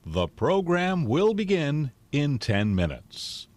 The program will begin in 10 minutes.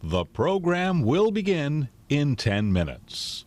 The program will begin in 10 minutes.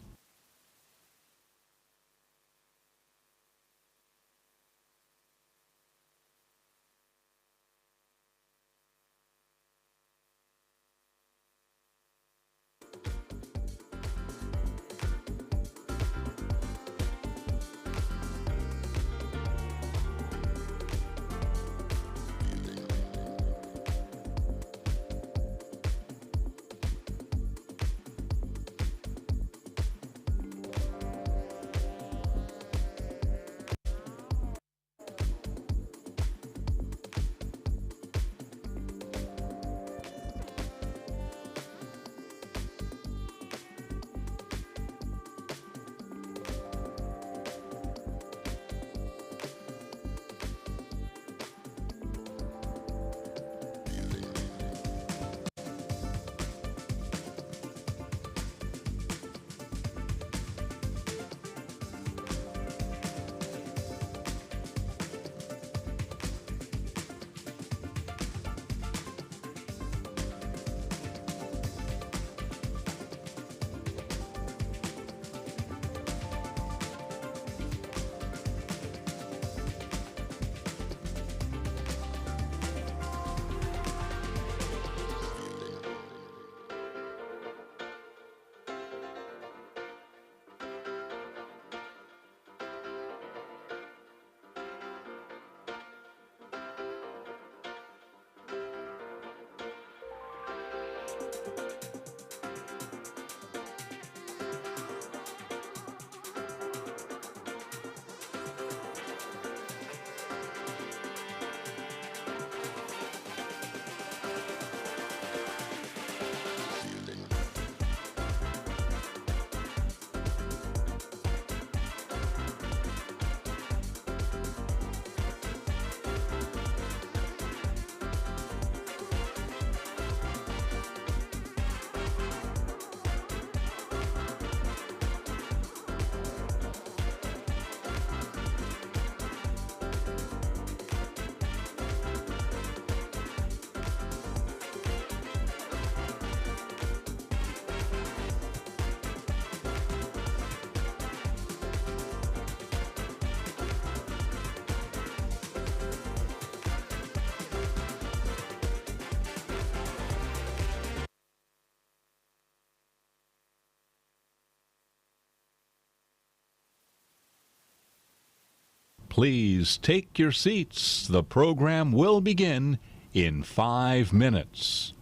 Please take your seats. The program will begin in 5 minutes.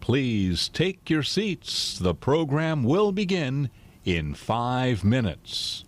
Please take your seats. The program will begin in 5 minutes.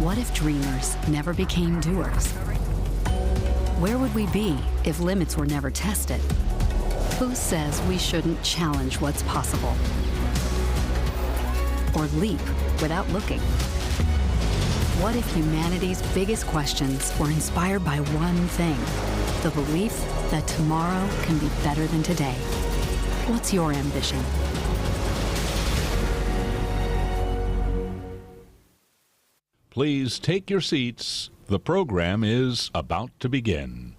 What if dreamers never became doers? Where would we be if limits were never tested? Who says we shouldn't challenge what's possible? Or leap without looking? What if humanity's biggest questions were inspired by one thing? The belief that tomorrow can be better than today. What's your ambition? Please take your seats. The program is about to begin.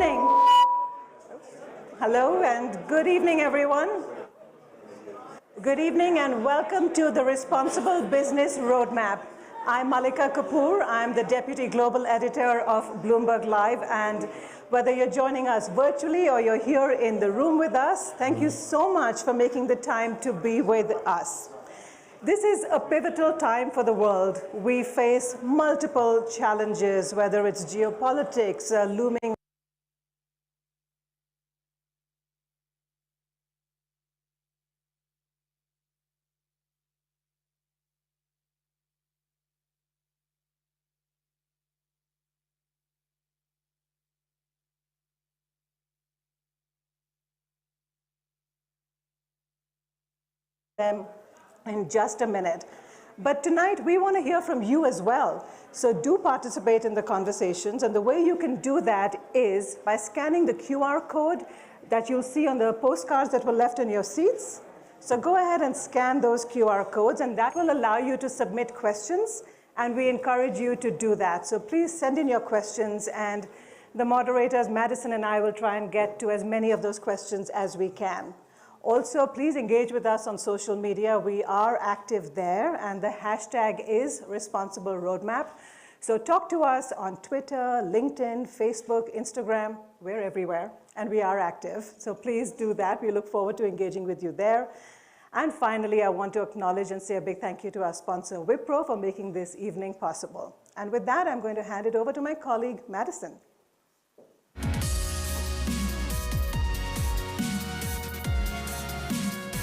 evening. Hello and good evening, everyone. Good evening and welcome to the Responsible Business Roadmap. I'm Malika Kapoor. I'm the Deputy Global Editor of Bloomberg Live, and whether you're joining us virtually or you're here in the room with us, thank you so much for making the time to be with us. This is a pivotal time for the world. We face multiple challenges, whether it's geopolitics, looming them in just a minute. But tonight, we want to hear from you as well. So do participate in the conversations. And the way you can do that is by scanning the QR code that you'll see on the postcards that were left in your seats. So go ahead and scan those QR codes, and that will allow you to submit questions. And we encourage you to do that. So please send in your questions, and the moderators, Madison and I, will try and get to as many of those questions as we can. Also, please engage with us on social media. We are active there, and the hashtag is Responsible Roadmap. So talk to us on Twitter, LinkedIn, Facebook, Instagram. We're everywhere, and we are active. So please do that. We look forward to engaging with you there. And finally, I want to acknowledge and say a big thank you to our sponsor, Wipro, for making this evening possible. And with that, I'm going to hand it over to my colleague, Madison.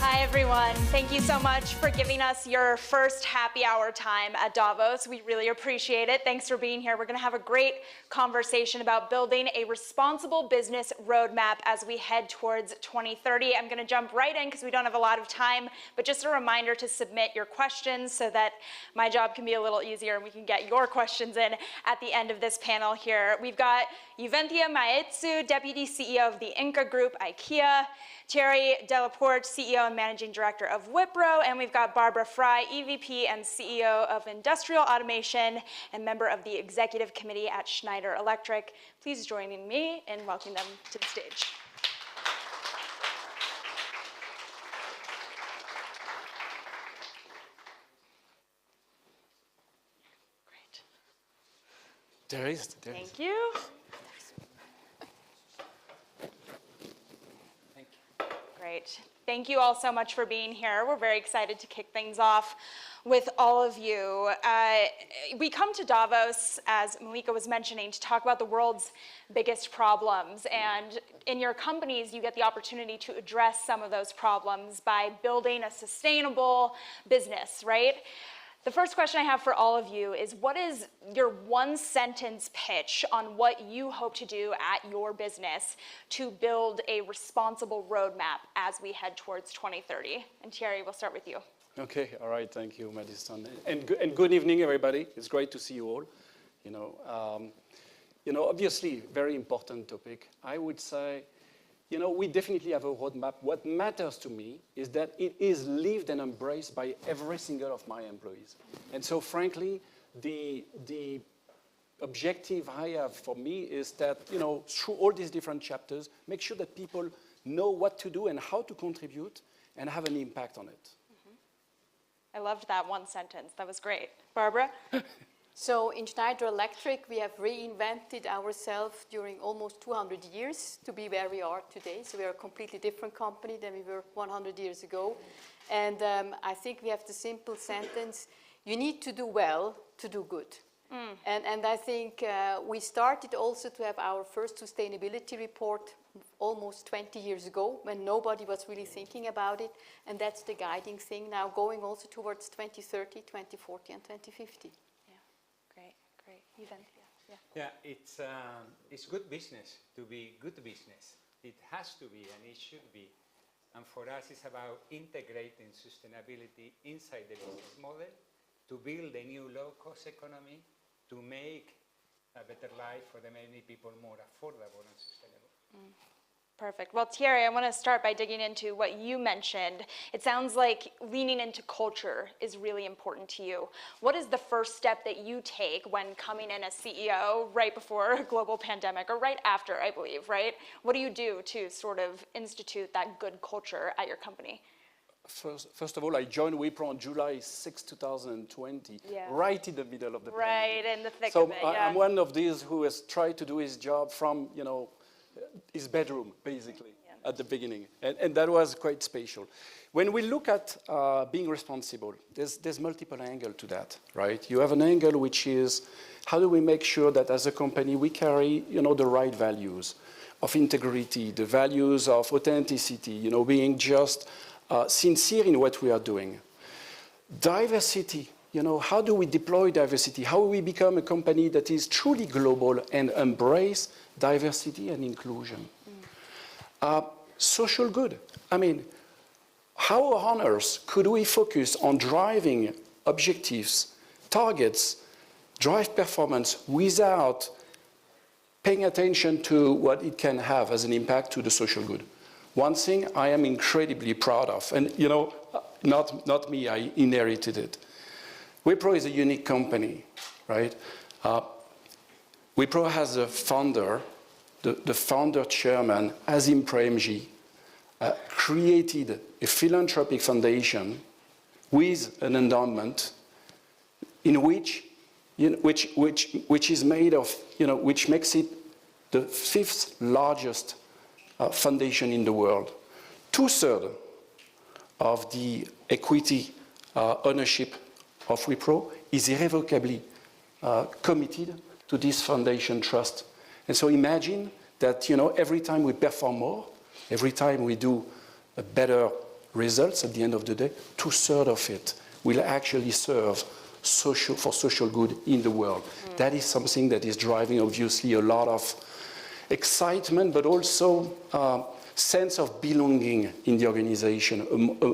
Hi, everyone. Thank you so much for giving us your first happy hour time at Davos. We really appreciate it. Thanks for being here. We're going to have a great conversation about building a responsible business roadmap as we head towards 2030. I'm going to jump right in because we don't have a lot of time, but just a reminder to submit your questions so that my job can be a little easier and we can get your questions in at the end of this panel here. We've got Juvencio Maeztu, Deputy CEO of the Ingka Group, IKEA, Thierry Delaporte, CEO and Managing Director of Wipro, and we've got Barbara Frei, EVP and CEO of Industrial Automation and member of the Executive Committee at Schneider Electric. Please join me in welcoming them to the stage. Great. There is. Thank you. Great. Thank you all so much for being here. We're very excited to kick things off with all of you. We come to Davos, as Malika was mentioning, to talk about the world's biggest problems. And in your companies, you get the opportunity to address some of those problems by building a sustainable business, right? The first question I have for all of you is, what is your one-sentence pitch on what you hope to do at your business to build a responsible roadmap as we head towards 2030? And Thierry, we'll start with you. Okay, all right, thank you, Madison. And good evening, everybody. It's great to see you all. Obviously, very important topic. I would say, we definitely have a roadmap. What matters to me is that it is lived and embraced by every single of my employees. And so, frankly, the objective I have for me is that, through all these different chapters, make sure that people know what to do and how to contribute and have an impact on it. Mm-hmm. I loved that one sentence. That was great. Barbara? So in Schneider Electric, we have reinvented ourselves during almost 200 years to be where we are today. So we are a completely different company than we were 100 years ago. And I think we have the simple sentence, you need to do well to do good. Mm. And I think we started also to have our first sustainability report almost 20 years ago when nobody was really thinking about it. And that's the guiding thing now going also towards 2030, 2040 and 2050. Great. Juvencio. Yeah, it's good business to be good business. It has to be and it should be. And for us, it's about integrating sustainability inside the business model to build a new low-cost economy to make a better life for the many people more affordable and sustainable. Perfect. Well, Thierry, I want to start by digging into what you mentioned. It sounds like leaning into culture is really important to you. What is the first step that you take when coming in as CEO right before a global pandemic, or right after, I believe, right? What do you do to sort of institute that good culture at your company? First of all, I joined Wipro on July 6, 2020, right in the middle of the pandemic. Right in the thick of it, yeah. I'm one of these who has tried to do his job from, his bedroom, basically, at the beginning. And that was quite special. When we look at being responsible, there's multiple angles to that, right? You have an angle which is, how do we make sure that as a company we carry, the right values of integrity, the values of authenticity, being just sincere in what we are doing. Diversity, how do we deploy diversity? How do we become a company that is truly global and embrace diversity and inclusion? Social good. I mean, how on earth could we focus on driving objectives, targets, drive performance without paying attention to what it can have as an impact to the social good? One thing I am incredibly proud of, and not me, I inherited it. Wipro is a unique company, right? Wipro has a founder, the founder chairman, Azim Premji, created a philanthropic foundation with an endowment in which is made of, which makes it the 5th largest foundation in the world. 2/3 of the equity ownership of Wipro is irrevocably committed to this foundation trust. And so imagine that, every time we perform more, every time we do better results at the end of the day, 2/3 of it will actually serve for social good in the world. That is something that is driving, obviously, a lot of excitement, but also sense of belonging in the organization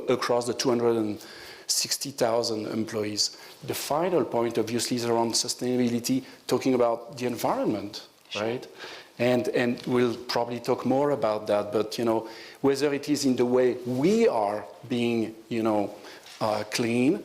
across the 260,000 employees. The final point, obviously, is around sustainability, talking about the environment, right? And we'll probably talk more about that, but, whether it is in the way we are being, clean,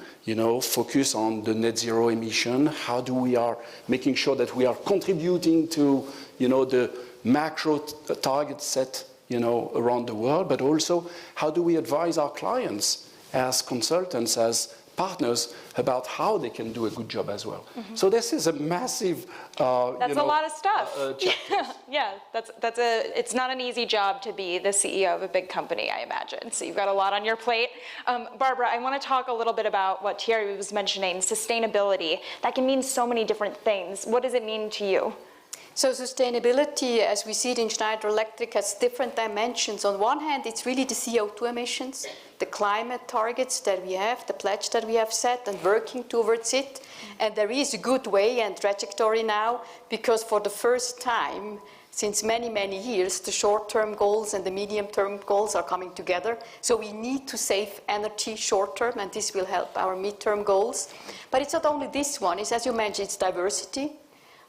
focus on the net zero emission, how do we are making sure that we are contributing to, the macro target set, around the world, but also how do we advise our clients as consultants, as partners, about how they can do a good job as well. So this is a massive, that's a lot of stuff. Yeah, it's not an easy job to be the CEO of a big company, I imagine. So you've got a lot on your plate. Barbara, I want to talk a little bit about what Thierry was mentioning, sustainability. That can mean so many different things. What does it mean to you? So sustainability, as we see it in Schneider Electric, has different dimensions. On one hand, it's really the CO2 emissions, the climate targets that we have, the pledge that we have set, and working towards it. And there is a good way and trajectory now, because for the first time since many, many years, the short-term goals and the medium-term goals are coming together. So we need to save energy short-term, and this will help our mid-term goals. But it's not only this one. It's, as you mentioned, it's diversity.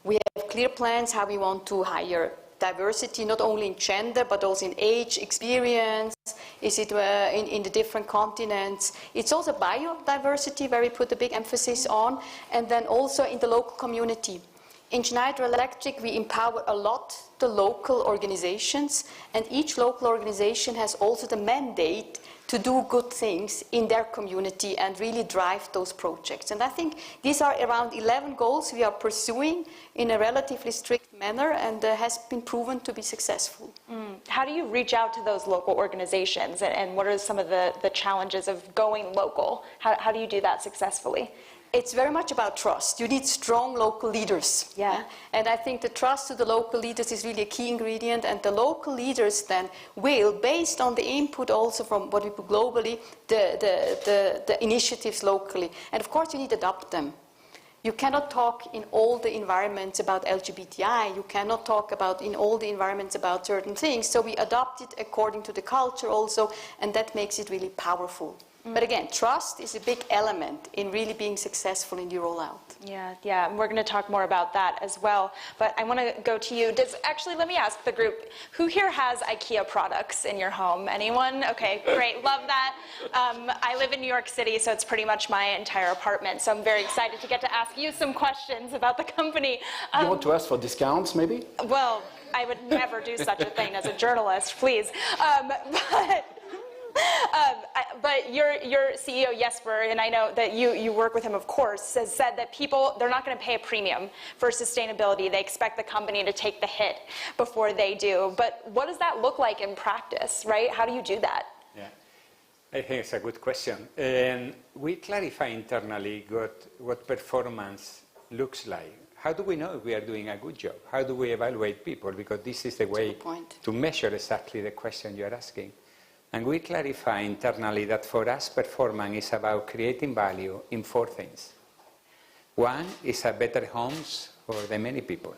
We have clear plans how we want to hire diversity, not only in gender, but also in age, experience, is it in the different continents. It's also biodiversity, where we put a big emphasis on, and then also in the local community. In Schneider Electric, we empower a lot the local organizations, and each local organization has also the mandate to do good things in their community and really drive those projects. And I think these are around 11 goals we are pursuing in a relatively strict manner, and has been proven to be successful. How do you reach out to those local organizations, and what are some of the challenges of going local? How do you do that successfully? It's very much about trust. You need strong local leaders. Yeah. And I think the trust to the local leaders is really a key ingredient, and the local leaders then will, based on the input also from what we put globally, the initiatives locally. And of course you need to adopt them. You cannot talk in all the environments about LGBTI. You cannot talk about in all the environments about certain things. So we adopt it according to the culture also, and that makes it really powerful. But again, trust is a big element in really being successful in the rollout. Yeah, and we're going to talk more about that as well. But I want to go to you. Actually, let me ask the group, who here has IKEA products in your home? Anyone? Okay, great, love that. I live in New York City, so it's pretty much my entire apartment. So I'm very excited to get to ask you some questions about the company. You want to ask for discounts, maybe? Well, I would never do such a thing as a journalist, please. But your CEO, Jesper, and I know that you work with him, of course, has said that people, they're not going to pay a premium for sustainability. They expect the company to take the hit before they do. But what does that look like in practice, right? How do you do that? Yeah, I think it's a good question. We clarify internally what performance looks like. How do we know if we are doing a good job? How do we evaluate people? Because this is the way to measure exactly the question you are asking. And we clarify internally that for us, performance is about creating value in 4 things. One is a better homes for the many people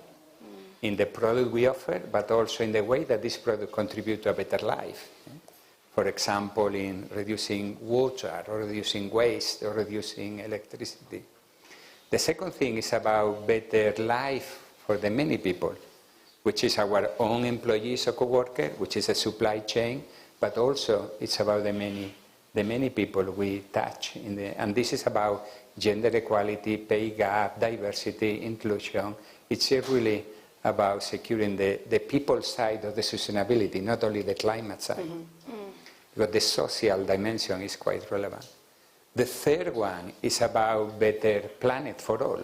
in the product we offer, but also in the way that this product contributes to a better life. For example, in reducing water, or reducing waste, or reducing electricity. The second thing is about better life for the many people, which is our own employees or co-workers, which is a supply chain, but also it's about the many people we touch. And this is about gender equality, pay gap, diversity, inclusion. It's really about securing the people side of the sustainability, not only the climate side. Because the social dimension is quite relevant. The third one is about better planet for all.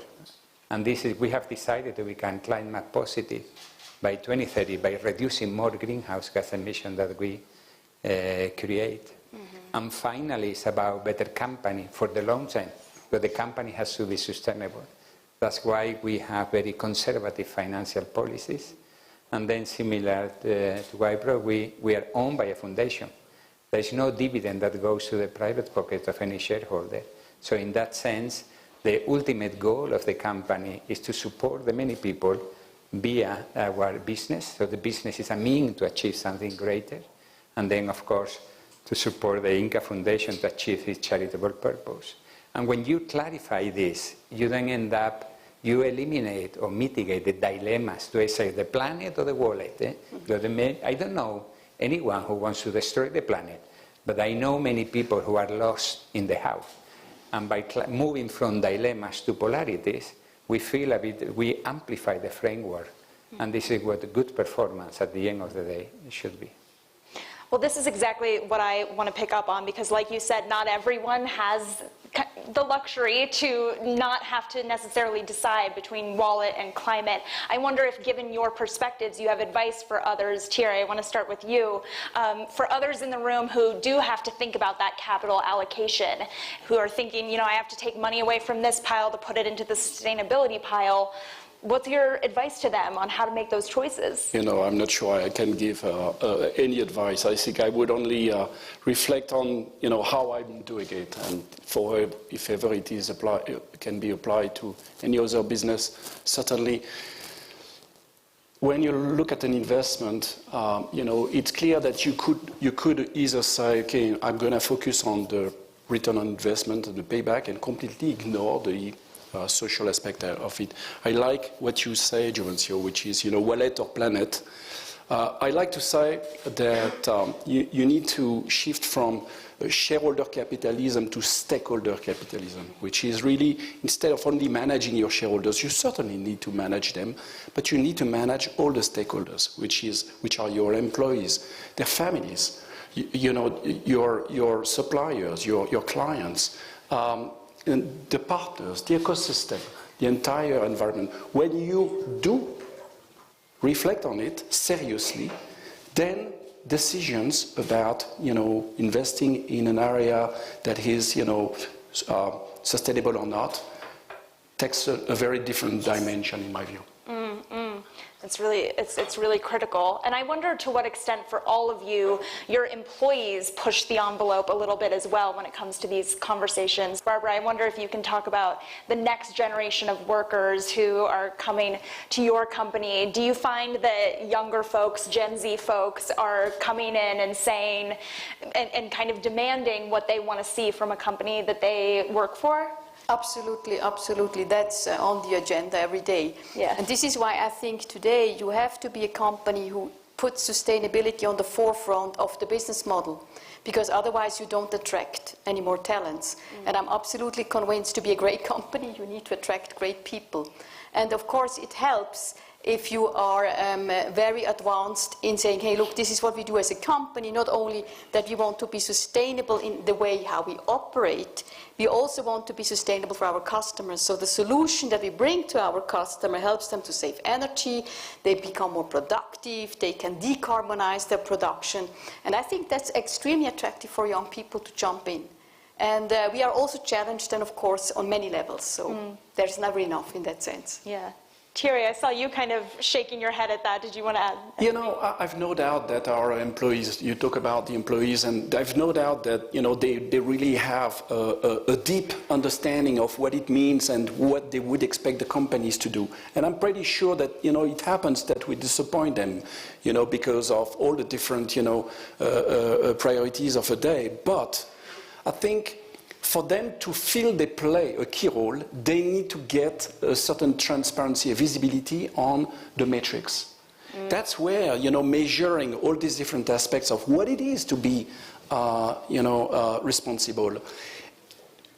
And this is, we have decided to become climate positive by 2030 by reducing more greenhouse gas emissions that we create. And finally, it's about better company for the long term, because the company has to be sustainable. That's why we have very conservative financial policies. And then similar to Wipro, we are owned by a foundation. There is no dividend that goes to the private pocket of any shareholder. So in that sense, the ultimate goal of the company is to support the many people via our business. So the business is a means to achieve something greater. And then, of course, to support the Ingka Foundation to achieve its charitable purpose. And when you clarify this, you then end up, you eliminate or mitigate the dilemmas. Do I say the planet or the wallet? I don't know anyone who wants to destroy the planet, but I know many people who are lost in the house. And by moving from dilemmas to polarities, we feel we amplify the framework. And this is what good performance at the end of the day should be. Well, this is exactly what I want to pick up on, because like you said, not everyone has the luxury to not have to necessarily decide between wallet and climate. I wonder if, given your perspectives, you have advice for others. Thierry, I want to start with you. For others in the room who do have to think about that capital allocation, who are thinking, I have to take money away from this pile to put it into the sustainability pile, what's your advice to them on how to make those choices? I'm not sure I can give any advice. I think I would only reflect on, how I'm doing it, and if ever it is can be applied to any other business. Certainly, when you look at an investment, it's clear that you could either say, okay, I'm going to focus on the return on investment and the payback, and completely ignore the social aspect of it. I like what you say, Juvencio, which is, wallet or planet. I like to say that you need to shift from shareholder capitalism to stakeholder capitalism, which is really, instead of only managing your shareholders, you certainly need to manage them, but you need to manage all the stakeholders, which are your employees, their families, your suppliers, your clients, and the partners, the ecosystem, the entire environment. When you do reflect on it seriously, then decisions about, investing in an area that is, sustainable or not, takes a very different dimension, in my view. It's really critical. And I wonder to what extent for all of you, your employees push the envelope a little bit as well when it comes to these conversations. Barbara, I wonder if you can talk about the next generation of workers who are coming to your company. Do you find that younger folks, Gen Z folks, are coming in and saying, and kind of demanding what they want to see from a company that they work for? Absolutely, absolutely. That's on the agenda every day. Yeah. And this is why I think today you have to be a company who puts sustainability on the forefront of the business model, because otherwise you don't attract any more talents. And I'm absolutely convinced to be a great company, you need to attract great people. And of course it helps if you are very advanced in saying, hey, look, this is what we do as a company, not only that we want to be sustainable in the way how we operate, we also want to be sustainable for our customers. So the solution that we bring to our customer helps them to save energy, they become more productive, they can decarbonize their production. And I think that's extremely attractive for young people to jump in. And we are also challenged, and of course, on many levels. So there's never enough in that sense. Yeah. Thierry, I saw you kind of shaking your head at that. Did you want to add? You know, I've no doubt that our employees, you talk about the employees, and I've no doubt that, you know, they really have a deep understanding of what it means and what they would expect the companies to do. And I'm pretty sure that, you know, it happens that we disappoint them, you know, because of all the different, you know, priorities of a day. But I think for them to feel they play a key role, they need to get a certain transparency, a visibility on the metrics. That's where, you know, measuring all these different aspects of what it is to be, responsible.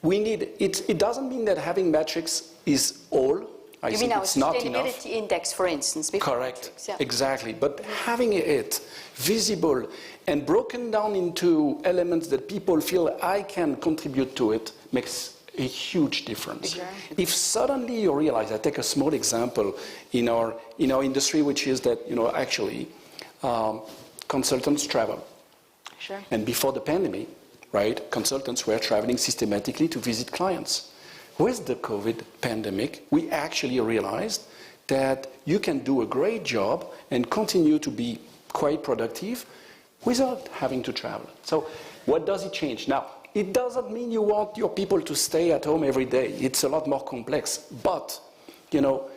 We need, it doesn't mean that having metrics is all. You mean our sustainability index, for instance? Correct, metrics, yeah. Exactly. But having it visible and broken down into elements that people feel I can contribute to it makes a huge difference. If suddenly you realize, I take a small example in our industry, which is that, you know, actually consultants travel. Sure. And before the pandemic, right, consultants were traveling systematically to visit clients. With the COVID pandemic, we actually realized that you can do a great job and continue to be quite productive without having to travel. So what does it change? Now, it doesn't mean you want your people to stay at home every day. It's a lot more complex. But, you know,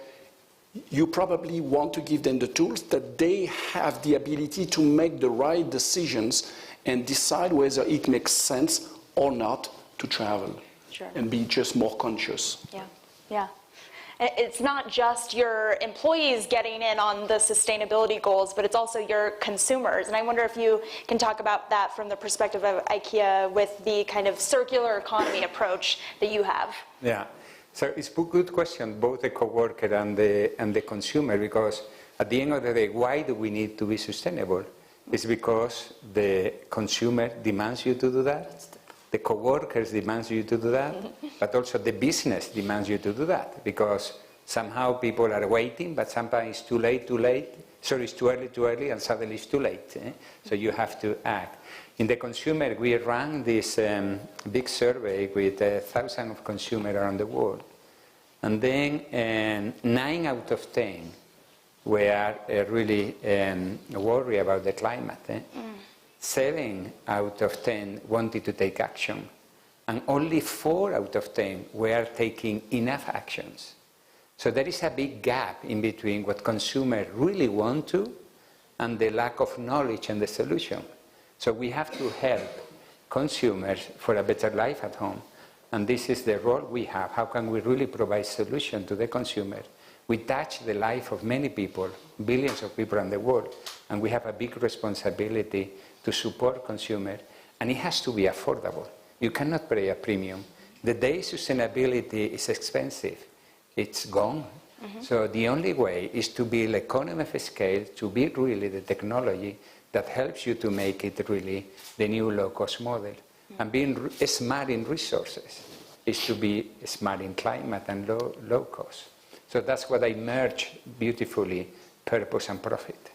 you probably want to give them the tools that they have the ability to make the right decisions and decide whether it makes sense or not to travel. Sure. And be just more conscious. Yeah, yeah. It's not just your employees getting in on the sustainability goals, but it's also your consumers. And I wonder if you can talk about that from the perspective of IKEA with the kind of circular economy approach that you have. Yeah, so it's a good question, both the coworker and the consumer, because at the end of the day, why do we need to be sustainable? It's because the consumer demands you to do that. The co-workers demand you to do that, but also the business demands you to do that, because somehow people are waiting, but sometimes it's too late, sorry, it's too early, and suddenly it's too late. So you have to act. In the consumer, we ran this big survey with thousands of consumers around the world. And then 9 out of 10 were really worried about the climate. 7 out of 10 wanted to take action, and only 4 out of 10 were taking enough actions. So there is a big gap in between what consumers really want to and the lack of knowledge and the solution. So we have to help consumers for a better life at home, and this is the role we have. How can we really provide solution to the consumer? We touch the life of many people, billions of people in the world, and we have a big responsibility to support consumers, and it has to be affordable. You cannot pay a premium. The day sustainability is expensive, it's gone. So the only way is to build economy of scale, to build really the technology that helps you to make it really the new low-cost model. And being smart in resources is to be smart in climate and low cost. So that's what I merge beautifully, purpose and profit.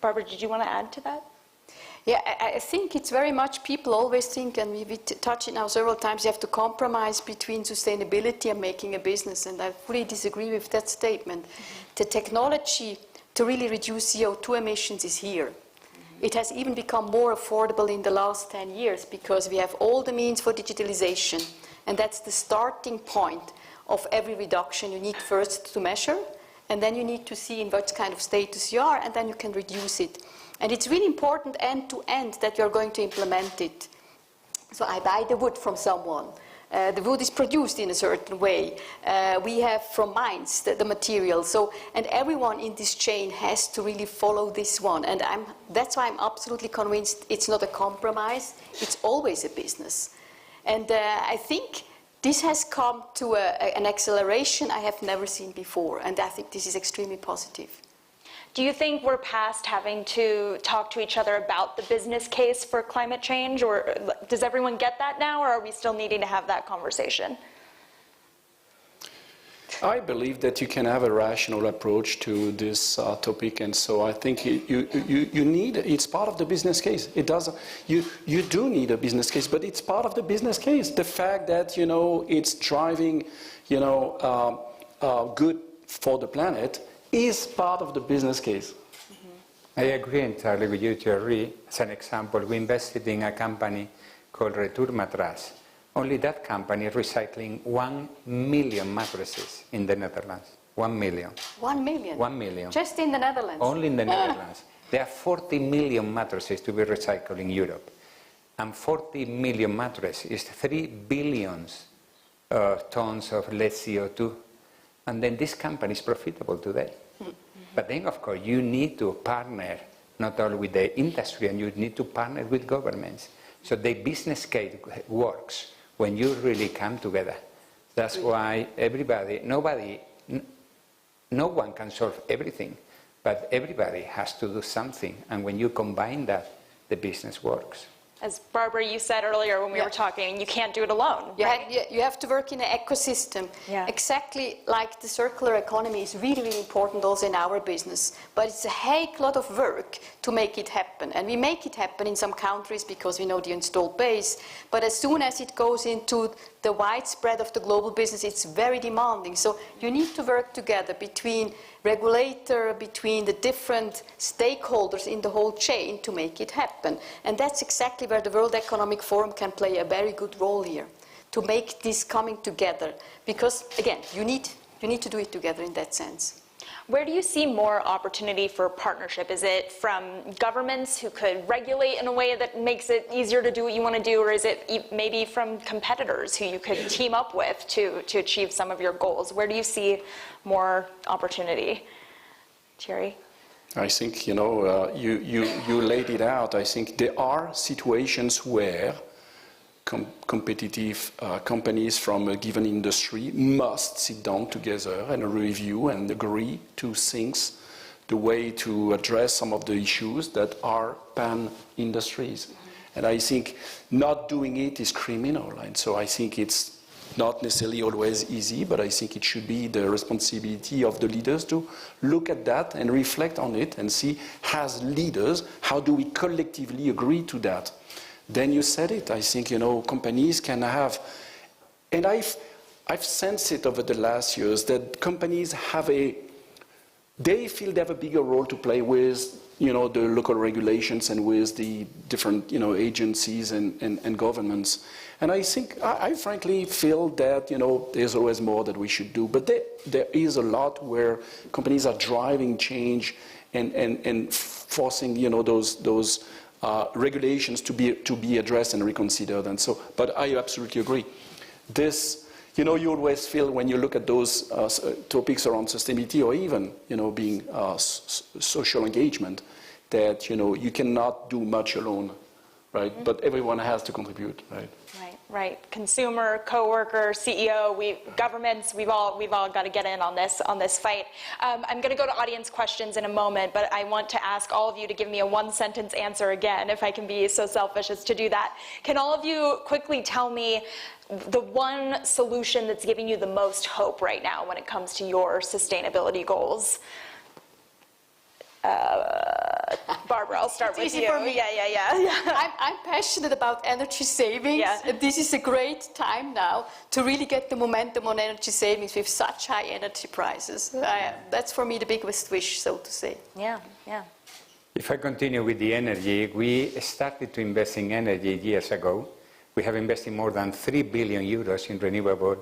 Barbara, did you want to add to that? Yeah, I think it's very much, people always think, and we touched it now several times, you have to compromise between sustainability and making a business, and I fully disagree with that statement. The technology to really reduce CO2 emissions is here. It has even become more affordable in the last 10 years because we have all the means for digitalization. And that's the starting point of every reduction. You need first to measure, and then you need to see in what kind of status you are, and then you can reduce it. And it's really important end to end that you're going to implement it. So I buy the wood from someone. The wood is produced in a certain way. We have from mines the material. So, and everyone in this chain has to really follow this one. And that's why I'm absolutely convinced it's not a compromise. It's always a business. And I think this has come to an acceleration I have never seen before. And I think this is extremely positive. Do you think we're past having to talk to each other about the business case for climate change, or does everyone get that now, or are we still needing to have that conversation? I believe that you can have a rational approach to this topic, and so I think you need, it's part of the business case. It does, you do need a business case, but it's part of the business case. The fact that, it's driving, good for the planet is part of the business case. I agree entirely with you, Thierry. As an example, we invested in a company called Retour Matras. Only that company is recycling 1 million mattresses in the Netherlands. 1 million. 1 million? 1 million. Just in the Netherlands? Only in the Netherlands. There are 40 million mattresses to be recycled in Europe. And 40 million mattresses is 3 billion tons of less CO2. And then this company is profitable today. But then, of course, you need to partner not only with the industry, and you need to partner with governments. So the business case works when you really come together. That's why no one can solve everything, but everybody has to do something. And when you combine that, the business works. As Barbara, you said earlier when we were talking, you can't do it alone. You have to work in an ecosystem. Yeah. Exactly like the circular economy is really, really important also in our business. But it's a heck lot of work to make it happen. And we make it happen in some countries because we know the installed base. But as soon as it goes into the widespread of the global business, it's very demanding. So you need to work together between regulator, between the different stakeholders in the whole chain to make it happen. And that's exactly where the World Economic Forum can play a very good role here, to make this coming together. Because, again, you need to do it together in that sense. Where do you see more opportunity for partnership? Is it from governments who could regulate in a way that makes it easier to do what you want to do, or is it maybe from competitors who you could team up with to achieve some of your goals? Where do you see more opportunity? Thierry? I think, you laid it out. I think there are situations where competitive companies from a given industry must sit down together and review and agree to things, the way to address some of the issues that are pan-industries. And I think not doing it is criminal. And so I think it's not necessarily always easy, but I think it should be the responsibility of the leaders to look at that and reflect on it and see, as leaders, how do we collectively agree to that? Then you said it. I think, companies can have, and I've sensed it over the last years, that companies they feel they have a bigger role to play with, the local regulations and with the different, agencies and governments. And I think, I frankly feel that, there's always more that we should do. But there is a lot where companies are driving change and forcing, those regulations to be addressed and reconsidered. And so, but I absolutely agree. This, you always feel when you look at those topics around sustainability or even, being social engagement, that, you cannot do much alone, right? Mm-hmm. But everyone has to contribute, right? Right. Consumer, coworker, CEO, governments, we've all got to get in on this fight. I'm going to go to audience questions in a moment, but I want to ask all of you to give me a one-sentence answer again, if I can be so selfish as to do that. Can all of you quickly tell me the one solution that's giving you the most hope right now when it comes to your sustainability goals? Barbara, I'll start with easy you. for me. Yeah. I'm passionate about energy savings. Yeah. And this is a great time now to really get the momentum on energy savings with such high energy prices. That's for me the biggest wish, so to say. Yeah. If I continue with the energy, we started to invest in energy years ago. We have invested more than 3 billion euros in renewable,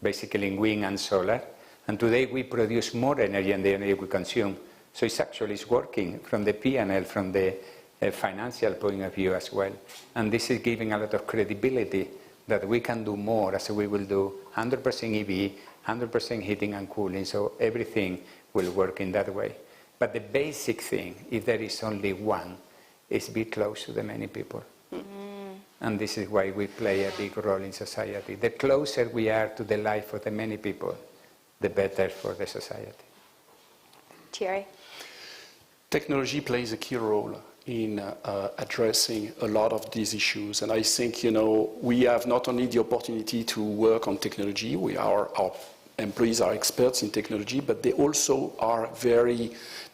basically in wind and solar. And today we produce more energy than the energy we consume. So it's working from the P&L, from the financial point of view as well. And this is giving a lot of credibility that we can do more, as we will do 100% EV, 100% heating and cooling, so everything will work in that way. But the basic thing, if there is only one, is be close to the many people. Mm-hmm. And this is why we play a big role in society. The closer we are to the life of the many people, the better for the society. Thierry? Technology plays a key role in addressing a lot of these issues. And I think, we have not only the opportunity to work on technology, our employees are experts in technology, but they also are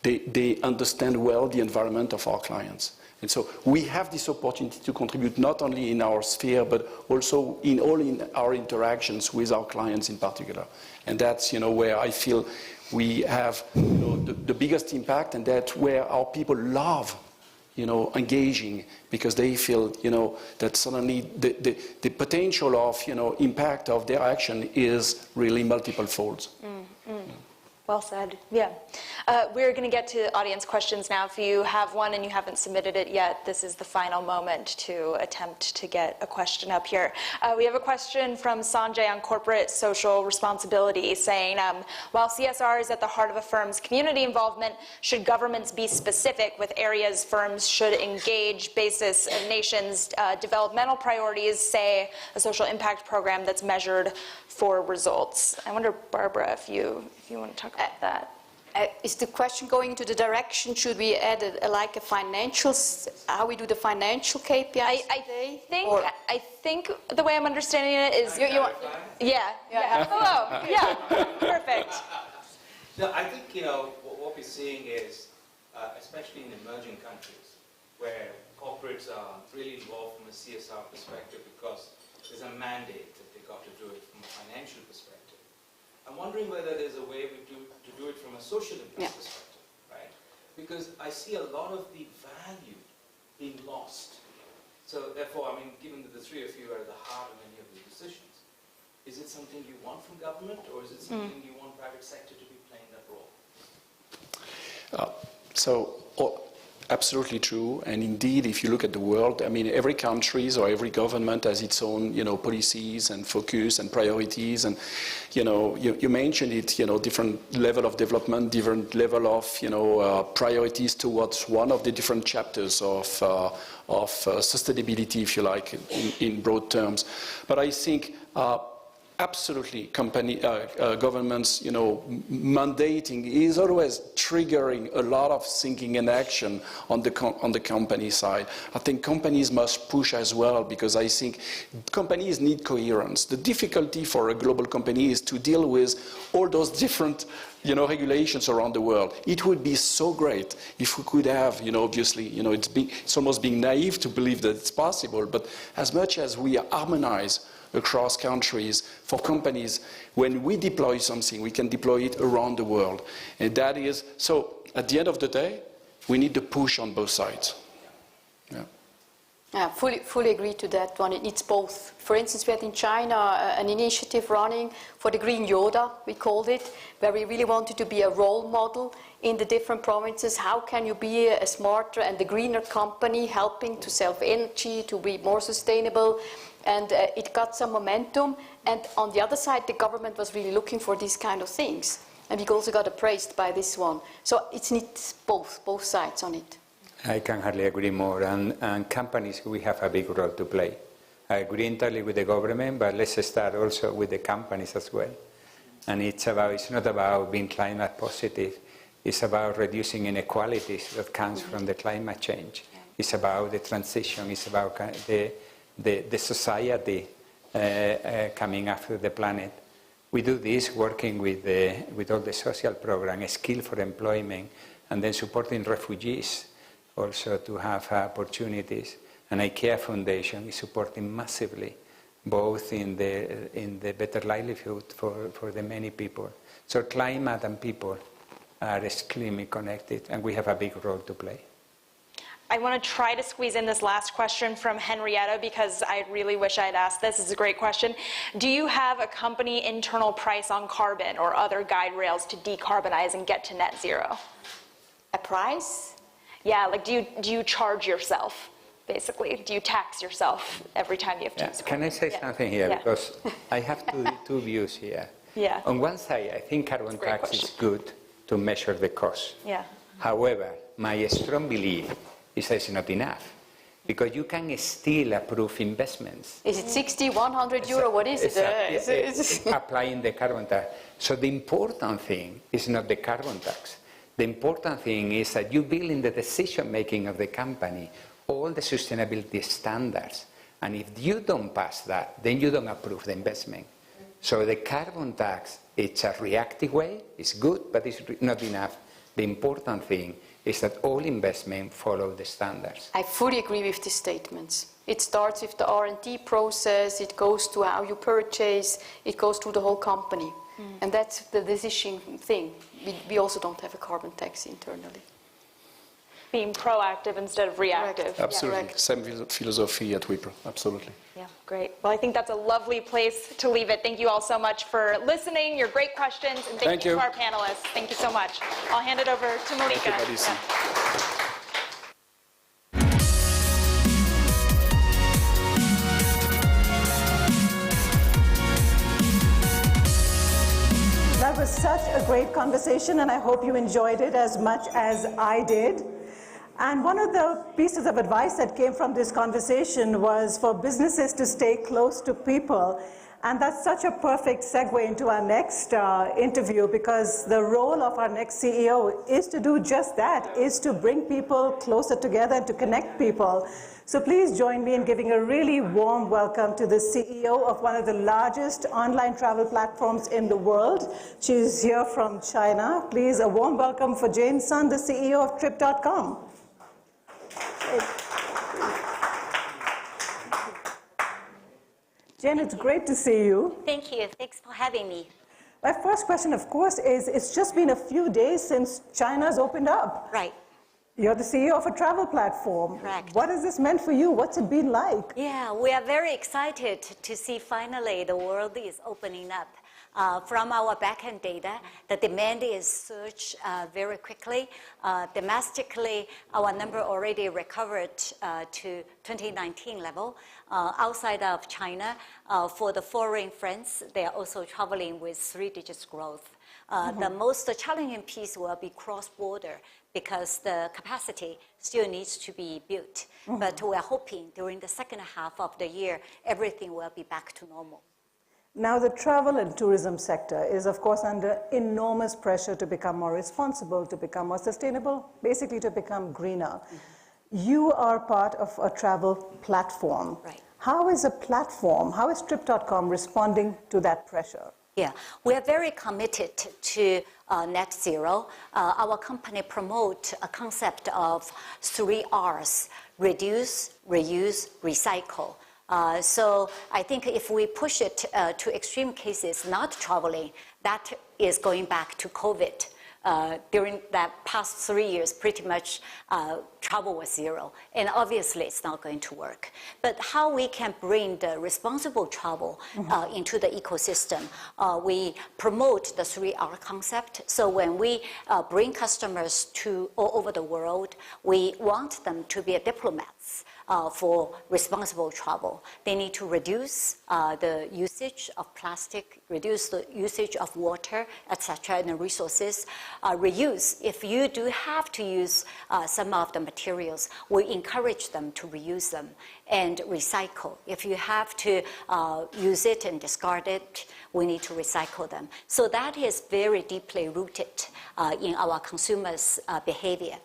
they understand well the environment of our clients. And so we have this opportunity to contribute not only in our sphere, but also in our interactions with our clients in particular. And that's, where I feel we have the biggest impact, and that's where our people love engaging, because they feel that suddenly the potential of impact of their action is really multiple folds. Well said. Yeah. We're going to get to audience questions now. If you have one and you haven't submitted it yet, this is the final moment to attempt to get a question up here. We have a question from Sanjay on corporate social responsibility saying, while CSR is at the heart of a firm's community involvement, should governments be specific with areas firms should engage basis of nations' developmental priorities, say a social impact program that's measured for results? I wonder, Barbara, if you want to talk about that. Is the question going into the direction, should we add like a financial, how we do the financial KPIs today? I think the way I'm understanding it is, yeah. Hello, yeah, perfect. No, I think, what we're seeing is, especially in emerging countries, where corporates are really involved from a CSR perspective because there's a mandate that they got to do it from a financial perspective. I'm wondering whether there's a way to do it from a social impact perspective, right? Because I see a lot of the value being lost. So therefore, given that the three of you are at the heart of many of the decisions, is it something you want from government, or is it something you want private sector to be playing that role? Absolutely true, and indeed, if you look at the world, every country or every government has its own, policies and focus and priorities, and, you mentioned it, different level of development, different level of, priorities towards one of the different chapters of sustainability, if you like, in broad terms. But I think, absolutely, governments, mandating is always triggering a lot of thinking and action on the company side. I think companies must push as well, because I think companies need coherence. The difficulty for a global company is to deal with all those different, regulations around the world. It would be so great if we could have, obviously, it's almost being naive to believe that it's possible, but as much as we harmonize across countries, for companies, when we deploy something, we can deploy it around the world. And that is, so at the end of the day, we need to push on both sides. Yeah, fully agree to that one. It needs both. For instance, we had in China an initiative running for the Green Yoda, we called it, where we really wanted to be a role model in the different provinces. How can you be a smarter and a greener company, helping to save energy, to be more sustainable? And it got some momentum. And on the other side, the government was really looking for these kind of things. And we also got appraised by this one. So it needs both sides on it. I can hardly agree more. And companies, we have a big role to play. I agree entirely with the government, but let's start also with the companies as well. And it's not about being climate positive. It's about reducing inequalities that comes from the climate change. It's about the transition. It's about the society coming after the planet. We do this working with all the social programs, Skill for Employment, and then supporting refugees also to have opportunities. And IKEA Foundation is supporting massively, both in the better livelihood for the many people. So climate and people are extremely connected, and we have a big role to play. I want to try to squeeze in this last question from Henrietta, because I really wish I'd asked this. It's a great question. Do you have a company internal price on carbon or other guide rails to decarbonize and get to net zero? A price? Yeah, like do you charge yourself, basically? Do you tax yourself every time you have to use Can I say something here? Yeah. Because I have two views here. Yeah. On one side, I think carbon tax is good to measure the cost. Yeah. However, my strong belief is that it's not enough, because you can still approve investments. Is it 60, 100 euro? What is it? Applying the carbon tax. So the important thing is not the carbon tax. The important thing is that you build in the decision-making of the company all the sustainability standards. And if you don't pass that, then you don't approve the investment. So the carbon tax, it's a reactive way, it's good, but it's not enough. The important thing is that all investment follow the standards. I fully agree with these statements. It starts with the R&D process, it goes to how you purchase, it goes to the whole company. And that's the decision thing. We also don't have a carbon tax internally. Being proactive instead of reactive. Correct. Absolutely. Yeah, Same philosophy at Wipro. Absolutely. Yeah, great. Well, I think that's a lovely place to leave it. Thank you all so much for listening, your great questions, and thank you to our panelists. Thank you so much. I'll hand it over to Malika. That was such a great conversation, and I hope you enjoyed it as much as I did. And one of the pieces of advice that came from this conversation was for businesses to stay close to people. And that's such a perfect segue into our next interview, because the role of our next CEO is to do just that, is to bring people closer together and to connect people. So please join me in giving a really warm welcome to the CEO of one of the largest online travel platforms in the world. She's here from China. Please, a warm welcome for Jane Sun, the CEO of Trip.com. Jane, it's great to see you. Thank you. Thanks for having me. My first question, of course, is it's just been a few days since China's opened up. Right. You're the CEO of a travel platform. Correct. What has this meant for you? What's it been like? Yeah, we are very excited to see finally the world is opening up. From our backend data, the demand is surged very quickly. Domestically, our number already recovered to 2019 level. Outside of China, for the foreign friends, they are also traveling with 3-digit growth. The most challenging piece will be cross-border, because the capacity still needs to be built. But we're hoping during the second half of the year, everything will be back to normal. Now, the travel and tourism sector is, of course, under enormous pressure to become more responsible, to become more sustainable, basically to become greener. You are part of a travel platform. Right. How is a platform, how is Trip.com responding to that pressure? Yeah, we are very committed to net zero. Our company promotes a concept of 3 R's: reduce, reuse, recycle. So I think if we push it to extreme cases, not traveling, that is going back to COVID. During that past 3 years, pretty much travel was zero. And obviously, it's not going to work. But how we can bring the responsible travel into the ecosystem, we promote the 3R concept. So when we bring customers to all over the world, we want them to be diplomats. For responsible travel, they need to reduce the usage of plastic, reduce the usage of water, etc., and the resources. Reuse, if you do have to use some of the materials, we encourage them to reuse them. And recycle, if you have to use it and discard it, we need to recycle them. So that is very deeply rooted in our consumers' behavior.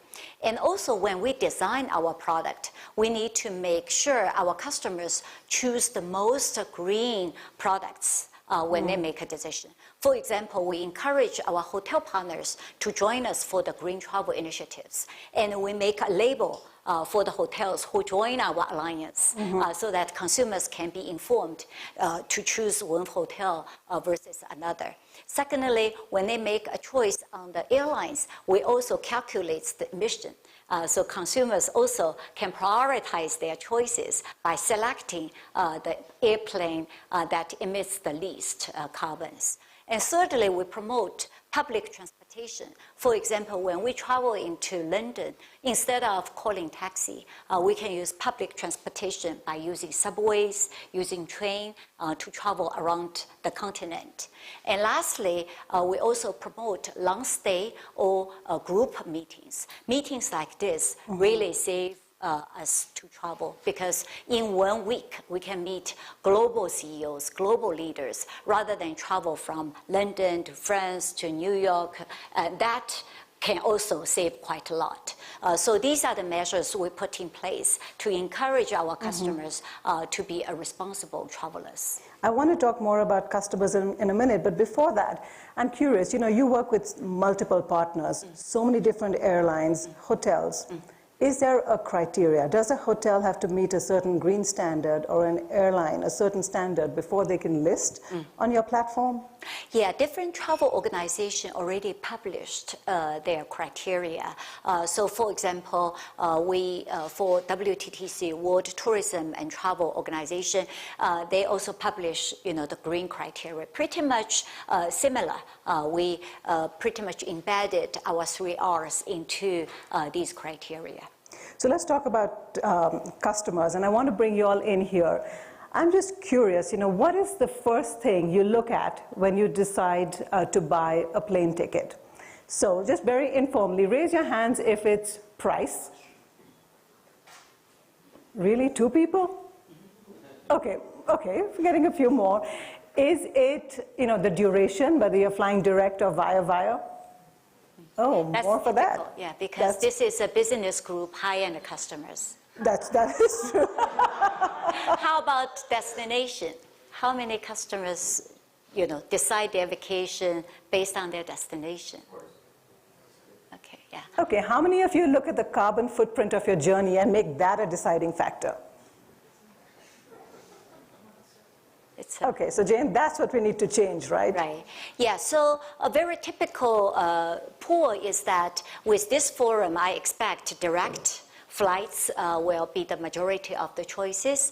And also, when we design our product, we need to make sure our customers choose the most green products when they make a decision. For example, we encourage our hotel partners to join us for the green travel initiatives. And we make a label for the hotels who join our alliance so that consumers can be informed to choose one hotel versus another. Secondly, when they make a choice on the airlines, we also calculate the emission. So consumers also can prioritize their choices by selecting the airplane that emits the least carbons. And thirdly, we promote public transportation. For example, when we travel into London, instead of calling taxi, we can use public transportation by using subways, using train to travel around the continent. And lastly, we also promote long stay or group meetings. Meetings like this really save us to travel, because in 1 week we can meet global CEOs, global leaders, rather than travel from London to France to New York. That can also save quite a lot. So these are the measures we put in place to encourage our customers to be responsible travelers. I want to talk more about customers in a minute, but before that, I'm curious, you work with multiple partners, so many different airlines, hotels. Is there a criteria? Does a hotel have to meet a certain green standard, or an airline a certain standard before they can list on your platform? Yeah, different travel organizations already published their criteria. So for example, we, for WTTC, World Tourism and Travel Organization, they also publish, the green criteria. Pretty much similar. We pretty much embedded our 3 Rs into these criteria. So let's talk about customers, and I want to bring you all in here. I'm just curious, what is the first thing you look at when you decide to buy a plane ticket? So just very informally, raise your hands if it's price. Really, 2 people? Okay, we're getting a few more. Is it, the duration, whether you're flying direct or via? Oh, that's more for typical, that. Yeah, because this is a business group, high-end customers. That is true. How about destination? How many customers, decide their vacation based on their destination? Okay, yeah. Okay, how many of you look at the carbon footprint of your journey and make that a deciding factor? Okay, so Jane, that's what we need to change, right? Right. Yeah, so a very typical pool is that with this forum, I expect direct flights will be the majority of the choices.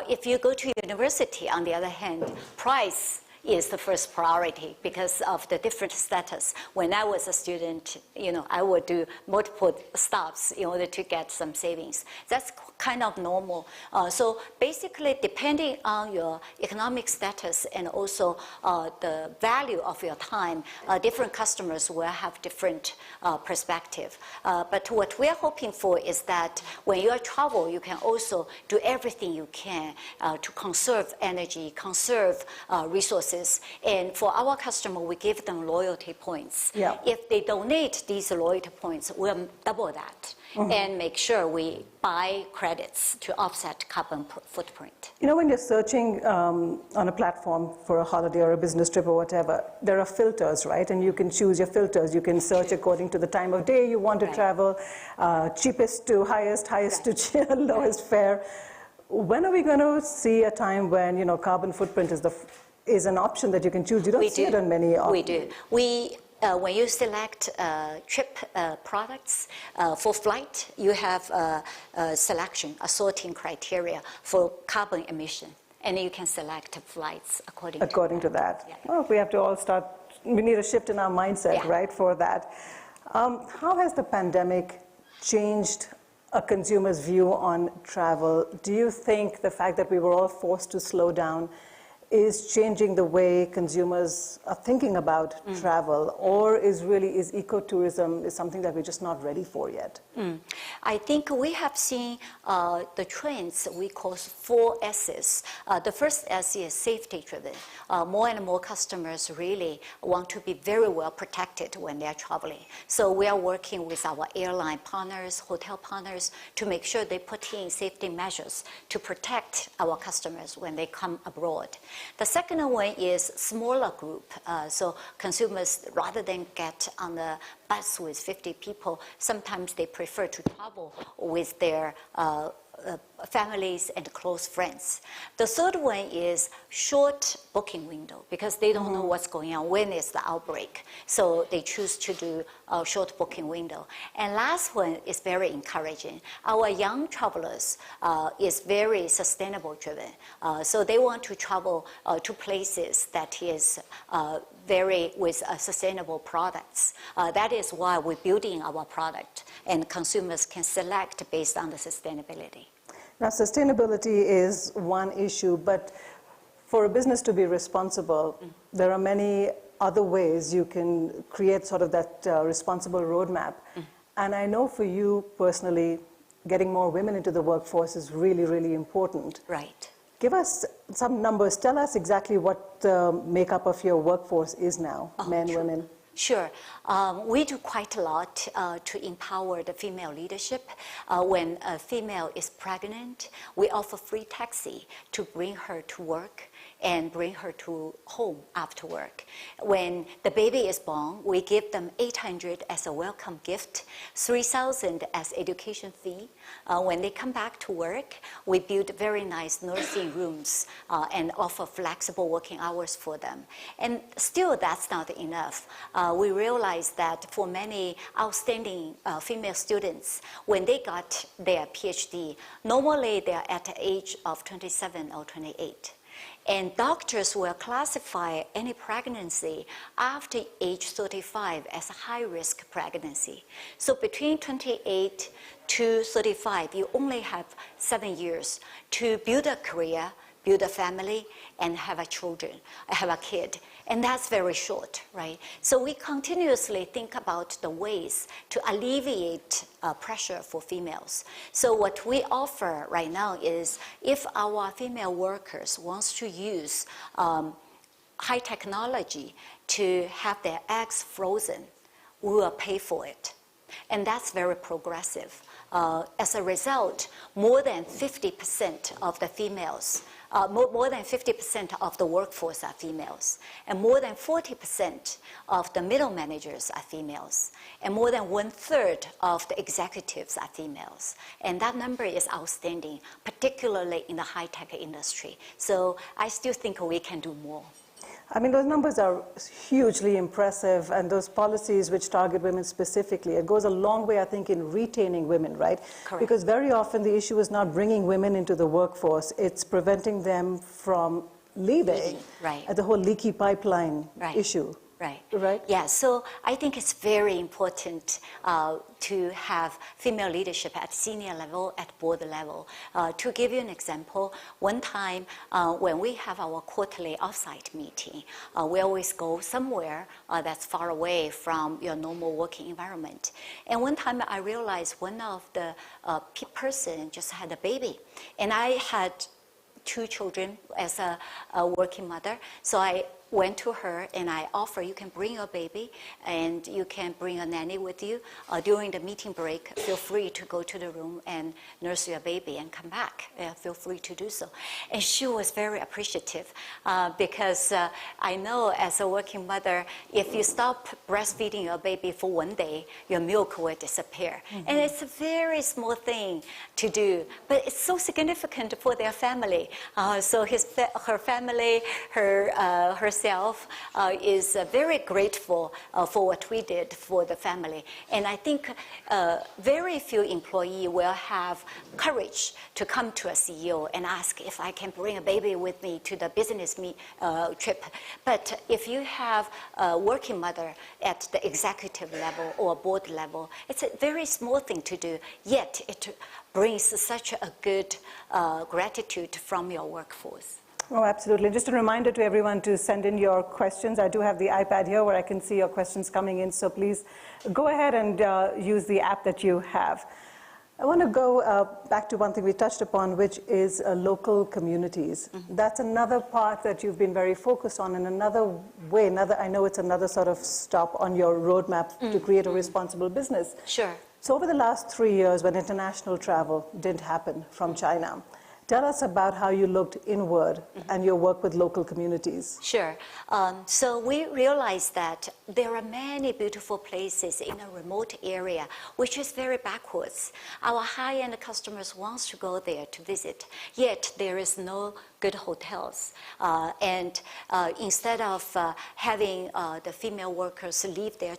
If you go to university, on the other hand, price is the first priority because of the different status. When I was a student, I would do multiple stops in order to get some savings. That's kind of normal. So basically, depending on your economic status and also the value of your time, different customers will have different perspective. But what we're hoping for is that when you travel, you can also do everything you can to conserve energy, conserve resources. And for our customer, we give them loyalty points. Yeah. If they donate these loyalty points, we'll double that and make sure we buy credits to offset carbon footprint. When you're searching on a platform for a holiday or a business trip or whatever, there are filters, right? And you can choose your filters. You can search according to the time of day you want to travel, cheapest to highest to lowest fare. When are we going to see a time when, carbon footprint is an option that you can choose? You don't see it on many options. We do. When you select trip products for flight, you have a sorting criteria for carbon emission. And you can select flights according to that. Yeah. Well, we have to all we need a shift in our mindset, right, for that. How has the pandemic changed a consumer's view on travel? Do you think the fact that we were all forced to slow down is changing the way consumers are thinking about travel, or is ecotourism something that we're just not ready for yet? I think we have seen the trends we call 4 S's. The first S is safety driven. More and more customers really want to be very well protected when they're traveling. So we are working with our airline partners, hotel partners, to make sure they put in safety measures to protect our customers when they come abroad. The second one is smaller group. So consumers, rather than get on the bus with 50 people, sometimes they prefer to travel with their families and close friends. The third one is short booking window, because they don't know what's going on, when is the outbreak. So they choose to do a short booking window. And last one is very encouraging. Our young travelers is very sustainable driven. So they want to travel to places that is very with sustainable products. That is why we're building our product, and consumers can select based on the sustainability. Now, sustainability is one issue, but for a business to be responsible, there are many other ways you can create sort of that responsible roadmap. And I know for you personally, getting more women into the workforce is really, really important. Right. Give us some numbers. Tell us exactly what the makeup of your workforce is now, men, women. Sure. We do quite a lot to empower the female leadership. When a female is pregnant, we offer free taxi to bring her to work and bring her to home after work. When the baby is born, we give them $800 as a welcome gift, $3,000 as education fee. When they come back to work, we build very nice nursing rooms and offer flexible working hours for them. And still, that's not enough. We realized that for many outstanding female students, when they got their PhD, normally they're at the age of 27 or 28. And doctors will classify any pregnancy after age 35 as a high-risk pregnancy. So between 28 to 35, you only have 7 years to build a career, build a family, and have a kid. And that's very short, right? So we continuously think about the ways to alleviate pressure for females. So what we offer right now is, if our female workers wants to use high technology to have their eggs frozen, we will pay for it. And that's very progressive. As a result, more than 50% of the females, more than 50% of the workforce are females, and more than 40% of the middle managers are females, and more than 1/3 of the executives are females. And that number is outstanding, particularly in the high-tech industry. So I still think we can do more. I mean, those numbers are hugely impressive, and those policies which target women specifically, it goes a long way, I think, in retaining women, right? Correct. Because very often the issue is not bringing women into the workforce, it's preventing them from leaving. Right. The whole leaky pipeline issue. Right. Right. Yeah, so I think it's very important to have female leadership at senior level, at board level. To give you an example, one time when we have our quarterly offsite meeting, we always go somewhere that's far away from your normal working environment. And one time I realized one of the person just had a baby. And I had 2 children as a working mother. So I went to her and I offered, you can bring your baby and you can bring a nanny with you. During the meeting break, feel free to go to the room and nurse your baby and come back. Feel free to do so. And she was very appreciative because I know as a working mother, if you stop breastfeeding your baby for 1 day, your milk will disappear. And it's a very small thing to do, but it's so significant for their family. So her family, herself is very grateful for what we did for the family. And I think very few employees will have courage to come to a CEO and ask if I can bring a baby with me to the business trip. But if you have a working mother at the executive level or board level, it's a very small thing to do, yet it brings such a good gratitude from your workforce. Oh, absolutely. Just a reminder to everyone to send in your questions. I do have the iPad here where I can see your questions coming in, so please go ahead and use the app that you have. I want to go back to one thing we touched upon, which is local communities. That's another part that you've been very focused on, and another way, I know it's another sort of stop on your roadmap to create a responsible business. Sure. So over the last 3 years, when international travel didn't happen from China, Tell us about how you looked inward and your work with local communities. Sure. So we realized that there are many beautiful places in a remote area, which is very backwards. Our high-end customers want to go there to visit, yet there is no good hotels. Instead of having the female workers leave their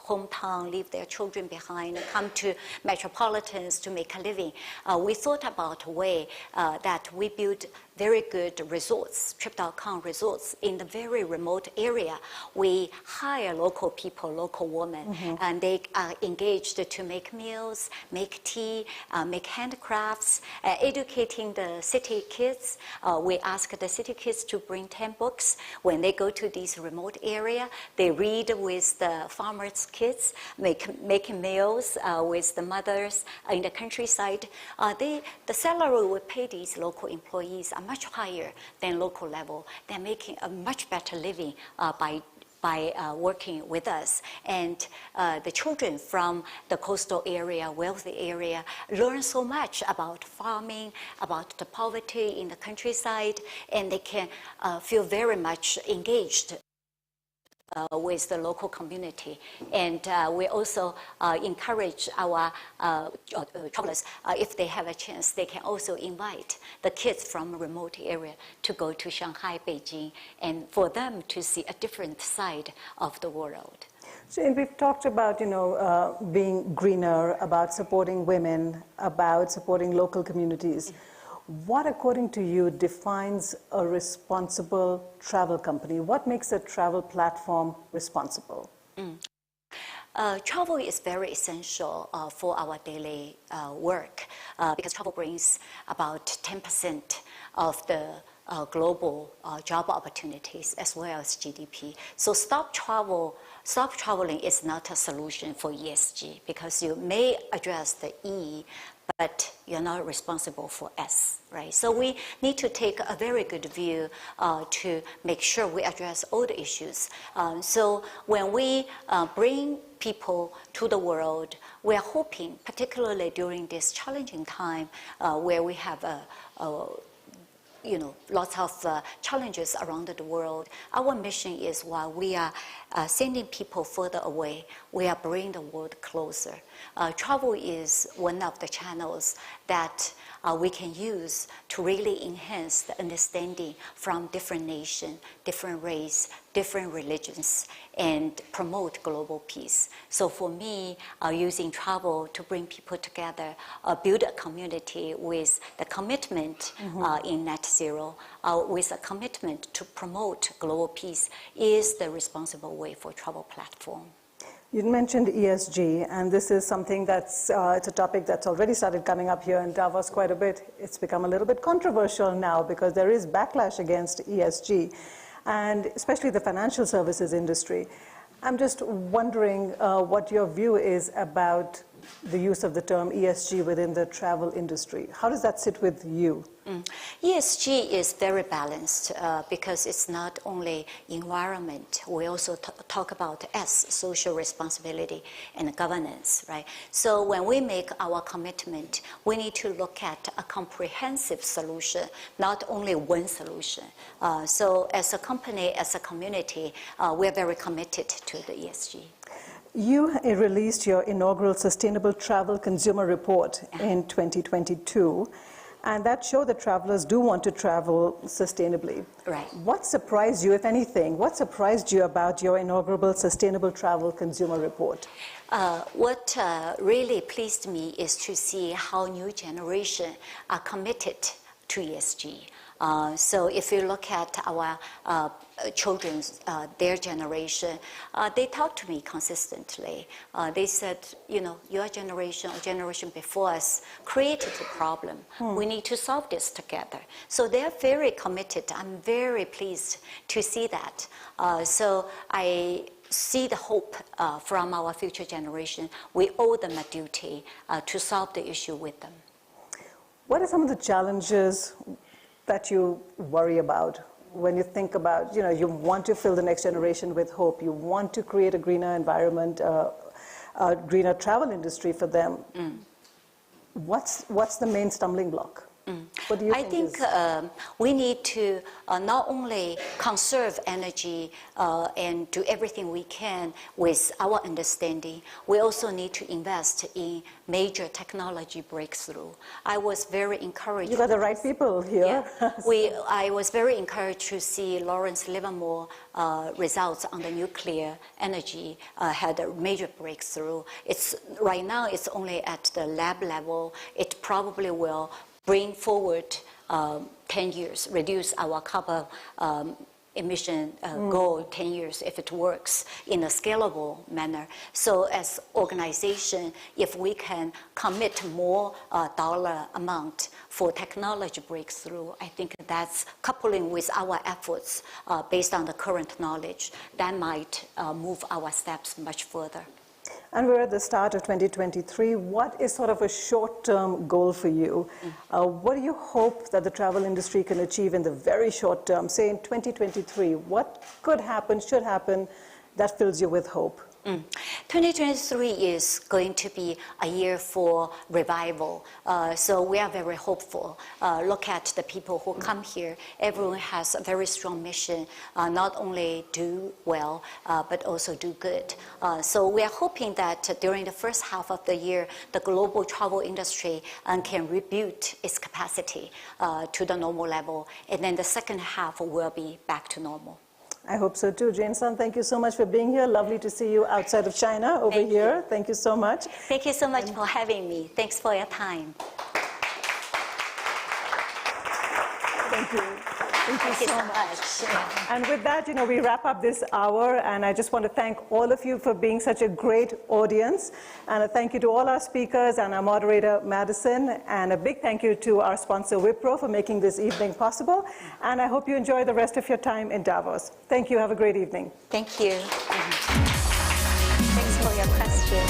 hometown, leave their children behind, and come to metropolitans to make a living, we thought about a way that we build very good resorts, Trip.com resorts in the very remote area. We hire local people, local women, and they are engaged to make meals, make tea, make handcrafts, educating the city kids. We ask the city kids to bring 10 books. When they go to this remote area, they read with the farmers' kids, making meals with the mothers in the countryside. The salary we pay these local employees are much higher than local level. They're making a much better living by working with us. And the children from the coastal area, wealthy area, learn so much about farming, about the poverty in the countryside, and they can feel very much engaged with the local community. And we also encourage our travelers, if they have a chance, they can also invite the kids from a remote area to go to Shanghai, Beijing, and for them to see a different side of the world. Jane, we've talked about, being greener, about supporting women, about supporting local communities. What, according to you, defines a responsible travel company? What makes a travel platform responsible? Travel is very essential for our daily work because travel brings about 10% of the global job opportunities as well as GDP. So stop traveling is not a solution for ESG because you may address the E, but you're not responsible for S, right? So we need to take a very good view to make sure we address all the issues. So when we bring people to the world, we are hoping, particularly during this challenging time where we have lots of challenges around the world. Our mission is while we are sending people further away, we are bringing the world closer. Travel is one of the channels that we can use to really enhance the understanding from different nations, different race, different religions, and promote global peace. So for me, using travel to bring people together, build a community with the commitment in net zero, with a commitment to promote global peace is the responsible way for travel platform. You mentioned ESG, and this is something that's it's a topic that's already started coming up here in Davos quite a bit. It's become a little bit controversial now because there is backlash against ESG, and especially the financial services industry. I'm just wondering what your view is about the use of the term ESG within the travel industry. How does that sit with you? ESG is very balanced because it's not only environment. We also talk about S, social responsibility and governance, right? So when we make our commitment, we need to look at a comprehensive solution, not only one solution. So as a company, as a community, we're very committed to the ESG. You released your inaugural Sustainable Travel Consumer Report in 2022. And that showed that travelers do want to travel sustainably. Right. What surprised you, if anything? What surprised you about your inaugural Sustainable Travel Consumer Report? What really pleased me is to see how new generation are committed to ESG. So if you look at our children's, their generation, they talk to me consistently. They said, your generation or generation before us created the problem. We need to solve this together. So they're very committed. I'm very pleased to see that. So I see the hope from our future generation. We owe them a duty to solve the issue with them. What are some of the challenges that you worry about when you think about, you want to fill the next generation with hope, you want to create a greener environment, a greener travel industry for them? What's the main stumbling block? What do you I think? think we need to not only conserve energy and do everything we can with our understanding, we also need to invest in major technology breakthrough. I was very encouraged. You got the right people here. Yeah. I was very encouraged to see Lawrence Livermore results on the nuclear energy had a major breakthrough. Right now it's only at the lab level. It probably will bring forward 10 years, reduce our carbon emission goal 10 years if it works in a scalable manner. So as organization, if we can commit more dollar amount for technology breakthrough, I think that's coupling with our efforts based on the current knowledge, that might move our steps much further. And we're at the start of 2023. What is sort of a short-term goal for you? What do you hope that the travel industry can achieve in the very short term, say in 2023? What could happen, should happen, that fills you with hope? 2023 is going to be a year for revival. So we are very hopeful. Look at the people who come here. Everyone has a very strong mission, not only do well, but also do good. So we are hoping that during the first half of the year, the global travel industry can rebuild its capacity to the normal level. And then the second half will be back to normal. I hope so too. Jane-san, thank you so much for being here. Lovely to see you outside of China over here. Thank you so much. Thank you so much for having me. Thanks for your time. Thank you. Thank you so much. And with that, we wrap up this hour, and I just want to thank all of you for being such a great audience. And a thank you to all our speakers and our moderator, Madison. And a big thank you to our sponsor, Wipro, for making this evening possible. And I hope you enjoy the rest of your time in Davos. Thank you. Have a great evening. Thank you. Thanks for your question.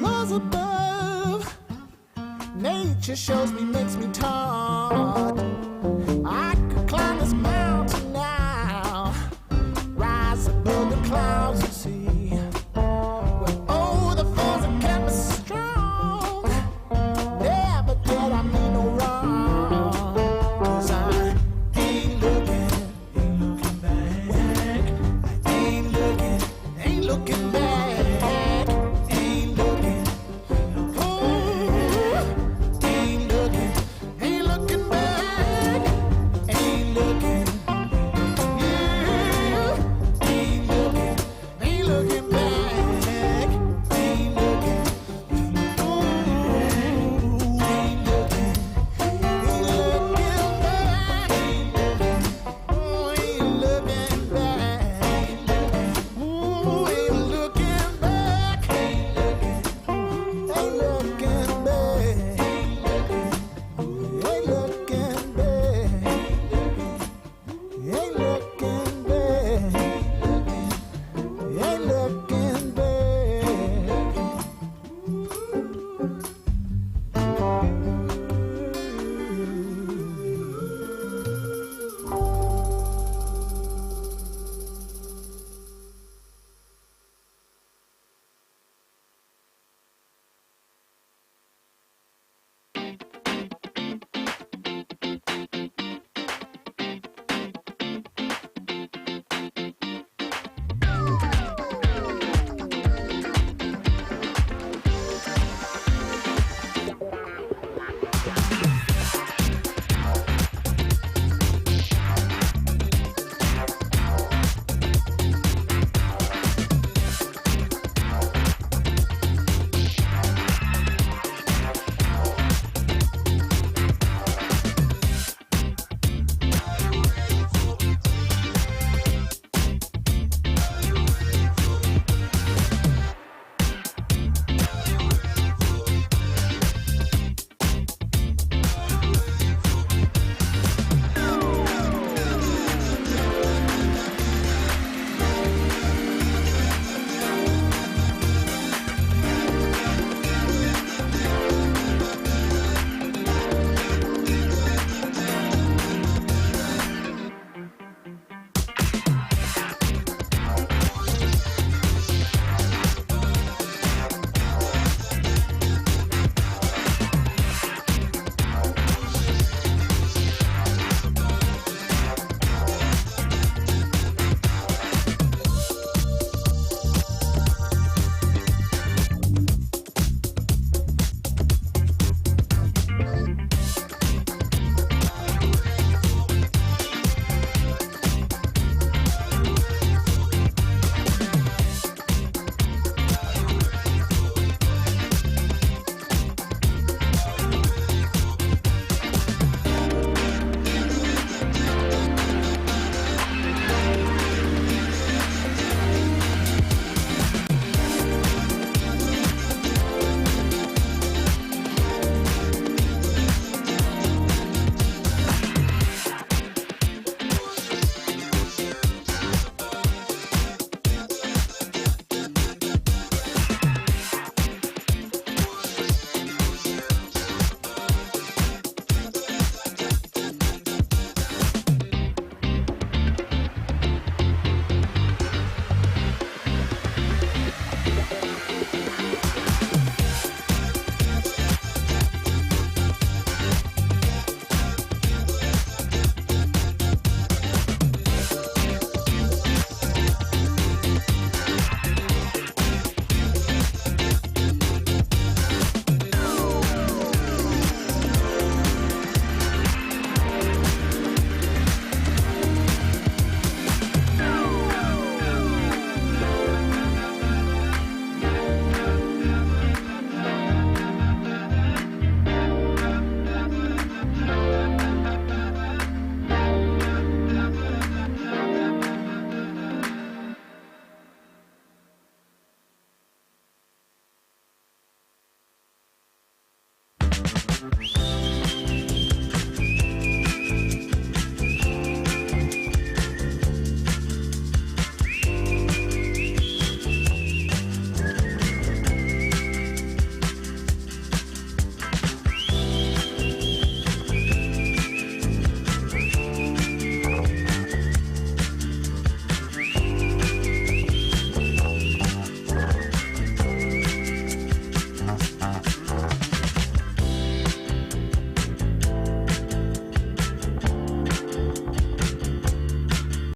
laws above. Nature shows me, makes me taught. I could climb this mountain now, rise above the clouds and see. Well, oh, the force that kept me strong. Never did I mean no wrong. 'Cause I ain't looking back. Ain't looking back.